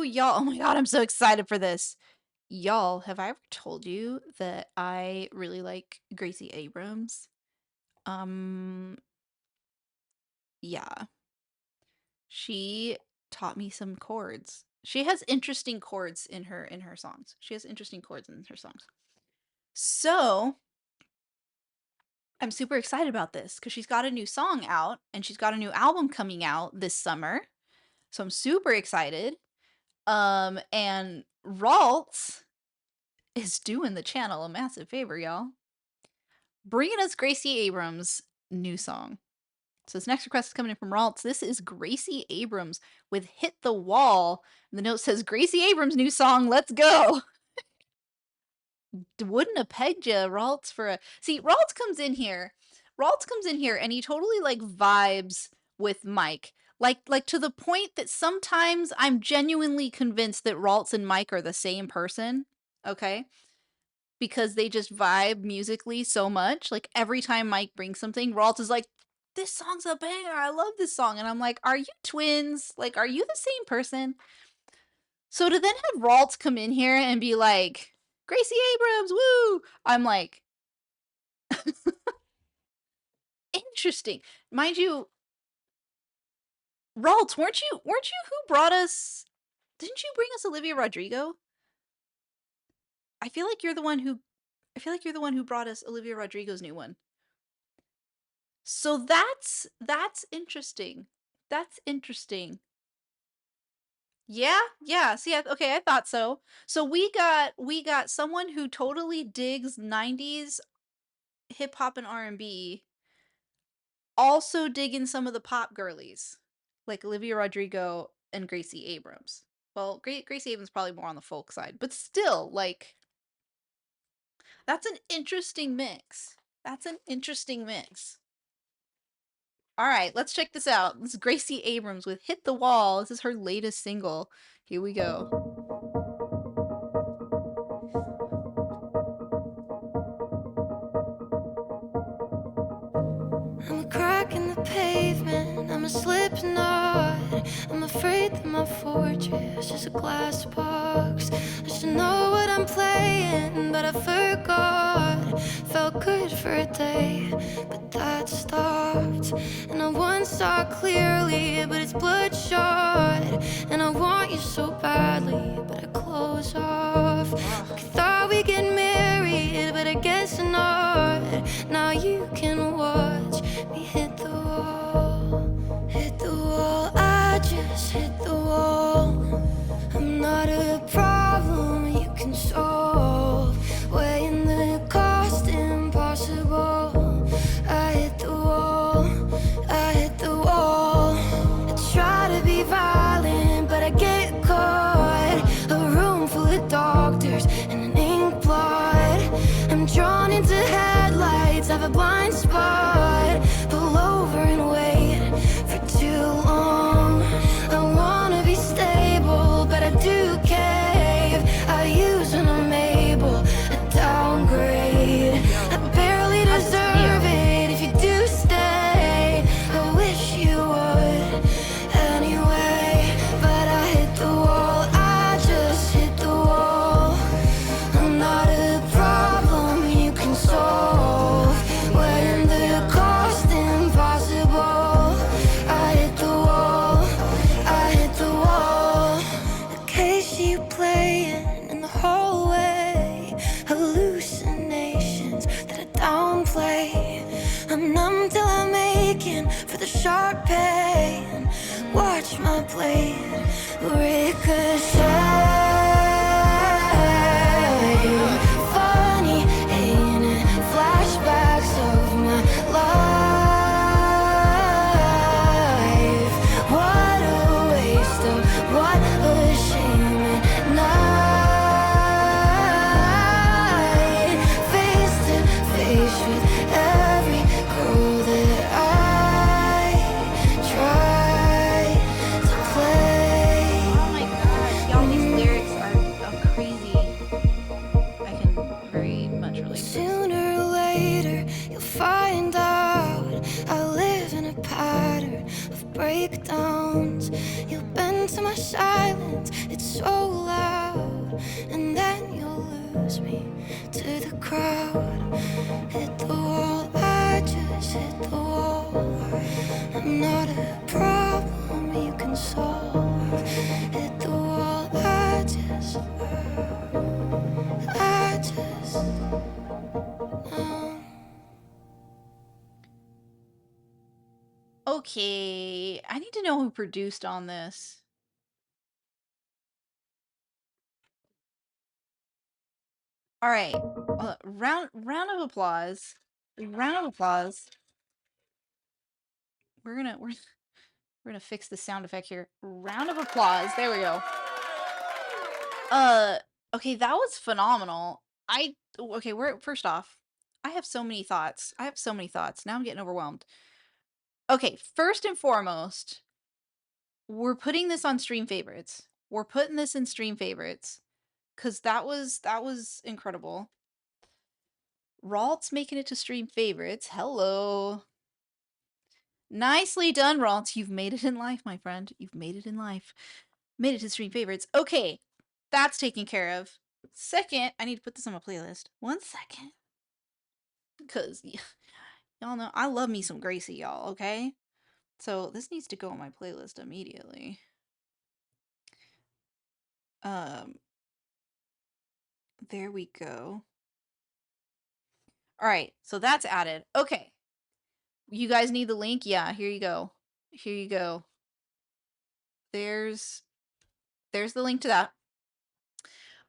y'all. Oh my god, I'm so excited for this. Y'all, have I ever told you that I really like Gracie Abrams? Um, yeah. She taught me some chords. She has interesting chords in her songs. She has interesting chords in her songs. So, I'm super excited about this because she's got a new song out and she's got a new album coming out this summer. So I'm super excited. And Ralts is doing the channel a massive favor, y'all. Bringing us Gracie Abrams' new song. So this next request is coming in from Ralts. This is Gracie Abrams with Hit the Wall. And the note says, Gracie Abrams' new song, let's go. Wouldn't have pegged ya, Ralts, for a... See, Ralts comes in here and he totally, like, vibes with Mike. Like to the point that sometimes I'm genuinely convinced that Ralts and Mike are the same person, okay? Because they just vibe musically so much. Like, every time Mike brings something, Ralts is like, this song's a banger, I love this song. And I'm like, are you twins? Like, are you the same person? So to then have Ralts come in here and be like, Gracie Abrams, woo! I'm like, interesting. Mind you, Ralts, weren't you who brought us... Didn't you bring us Olivia Rodrigo? I feel like you're the one who brought us Olivia Rodrigo's new one. So that's interesting. That's interesting. Yeah, yeah. See, okay, I thought so. So we got someone who totally digs 90s hip hop and R&B, also digging some of the pop girlies, like Olivia Rodrigo and Gracie Abrams. Well, Gracie Abrams probably more on the folk side, but still, like, that's an interesting mix. That's an interesting mix. All right, let's check this out. This is Gracie Abrams with Hit the Wall. This is her latest single. Here we go. I'm a crack in the pavement, I'm a slipknot. I'm afraid that my fortress is a glass box. I should know what I'm playing, but I forgot. Felt good for a day, but that stopped. And I once saw clearly, but it's bloodshot. And I want you so badly, but I close off. I thought we'd get married, but I guess not. Now you can watch me hit the wall. Hit the wall, I just hit the wall. I'm not a problem you can solve. Weighing the cost impossible. I hit the wall, I hit the wall. I try to be violent, but I get caught. A room full of doctors and an ink blot. I'm drawn into headlights, have a blind spot. Pull over and wait for too long. I wanna be stable, but I do cave. I use when I'm able, I downgrade. I barely deserve it if you do stay. I wish you would anyway, but I hit the wall, I just hit the wall. I'm not a problem you can solve. When the cost impossible, I hit the wall, I hit the wall. The case you playing in the hallway, hallucinations that I downplay. I'm numb till I'm aching for the sharp pain. Watch my blade ricochet. Funny, ain't it? Flashbacks of my life. What a waste of, what a shame at night. Face to face with every girl that I try to play. Oh my god. Okay, I need to know who produced on this. All right, round of applause. Round of applause. We're gonna fix the sound effect here. Round of applause. There we go. Uh, okay, that was phenomenal. Okay, we're first off, I have so many thoughts. I have so many thoughts. Now I'm getting overwhelmed. Okay, first and foremost, we're putting this on stream favorites. We're putting this in stream favorites because that was incredible. Ralt's making it to stream favorites. Hello. Nicely done, Ralt. You've made it in life, my friend. You've made it in life. Made it to stream favorites. Okay, that's taken care of. Second, I need to put this on my playlist. 1 second. Because y'all know I love me some Gracie, y'all, okay? So this needs to go on my playlist immediately. Um, there we go. All right, so that's added. Okay. You guys need the link? Yeah, here you go. Here you go. There's the link to that.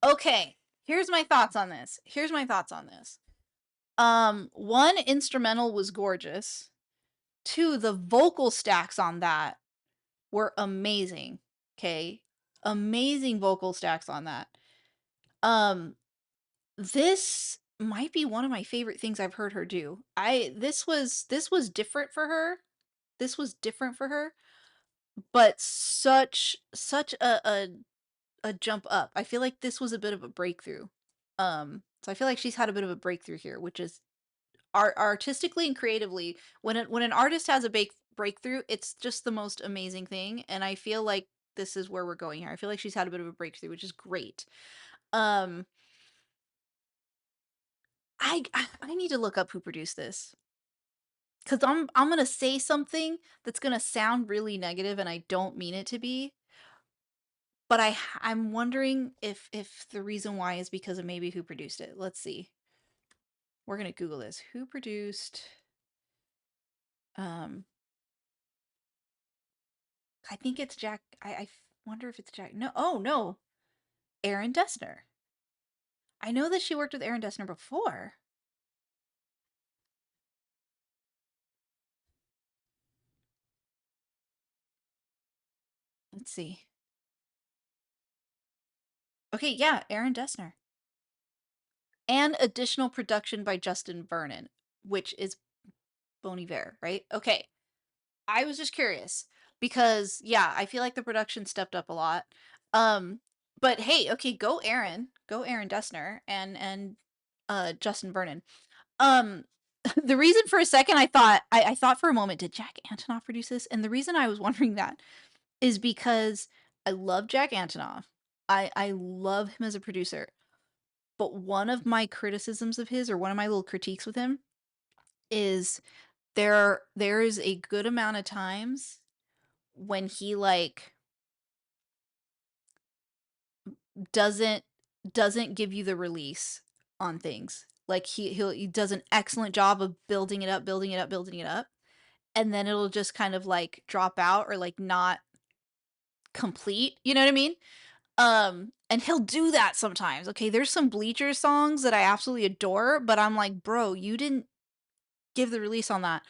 Okay, here's my thoughts on this. Here's my thoughts on this. One, instrumental was gorgeous. Two, the vocal stacks on that were amazing. Okay, amazing vocal stacks on that. This might be one of my favorite things I've heard her do. This was different for her. This was different for her, but such a jump up. I feel like this was a bit of a breakthrough. So I feel like she's had a bit of a breakthrough here, which is artistically and creatively. When an artist has a breakthrough, it's just the most amazing thing. And I feel like this is where we're going here. I feel like she's had a bit of a breakthrough, which is great. Um, I need to look up who produced this because I'm gonna say something that's gonna sound really negative, and I don't mean it to be. But I'm wondering if the reason why is because of maybe who produced it. Let's see. We're gonna Google this. Who produced? Um, I think it's Jack. I wonder if it's Jack. No. Oh no, Aaron Dessner. I know that she worked with Aaron Dessner before. Let's see. Okay, yeah, Aaron Dessner. And additional production by Justin Vernon, which is Bon Iver, right? Okay. I was just curious because yeah, I feel like the production stepped up a lot. Um, but hey, okay, go Aaron Dessner and Justin Vernon. Um, the reason for a second I thought for a moment, did Jack Antonoff produce this? And the reason I was wondering that is because I love Jack Antonoff. I love him as a producer. But one of my criticisms of his, or one of my little critiques with him, is there is a good amount of times when he like doesn't give you the release on things. Like he does an excellent job of building it up, building it up, building it up, and then it'll just kind of like drop out or like not complete. You know what I mean? And he'll do that sometimes. Okay, there's some Bleacher songs that I absolutely adore, but I'm like, bro, you didn't give the release on that.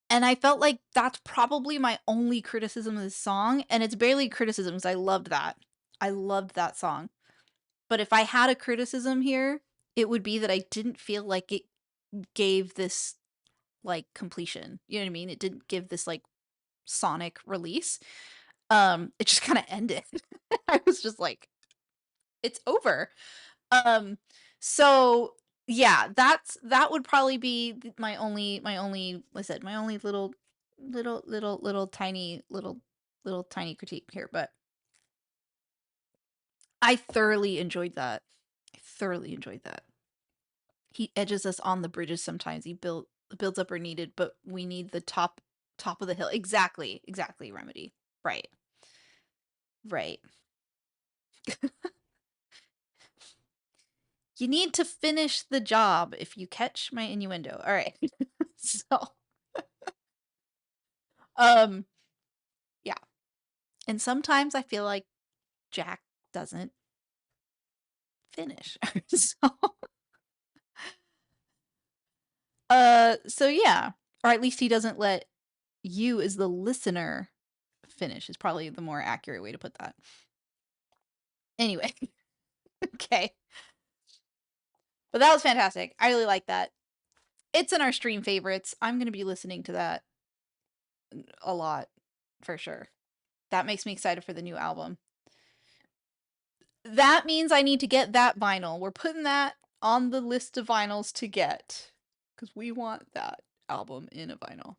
And I felt like that's probably my only criticism of this song, and it's barely criticism because I loved that. I loved that song. But if I had a criticism here, it would be that I didn't feel like it gave this like completion. You know what I mean? It didn't give this like sonic release. It just kind of ended. I was just like, it's over. Um, so yeah, that would probably be my only I said my only little tiny critique here, but I thoroughly enjoyed that. I thoroughly enjoyed that. He edges us on the bridges sometimes. He builds up are needed, but we need the top of the hill. Exactly, Remedy. Right. Right. You need to finish the job if you catch my innuendo. All right. So, Um, yeah. And sometimes I feel like Jack doesn't finish. So yeah. Or at least he doesn't let you as the listener finish is probably the more accurate way to put that. Anyway. Okay. But that was fantastic. I really like that. It's in our stream favorites. I'm going to be listening to that a lot for sure. That makes me excited for the new album. That means I need to get that vinyl. We're putting that on the list of vinyls to get because we want that album in a vinyl.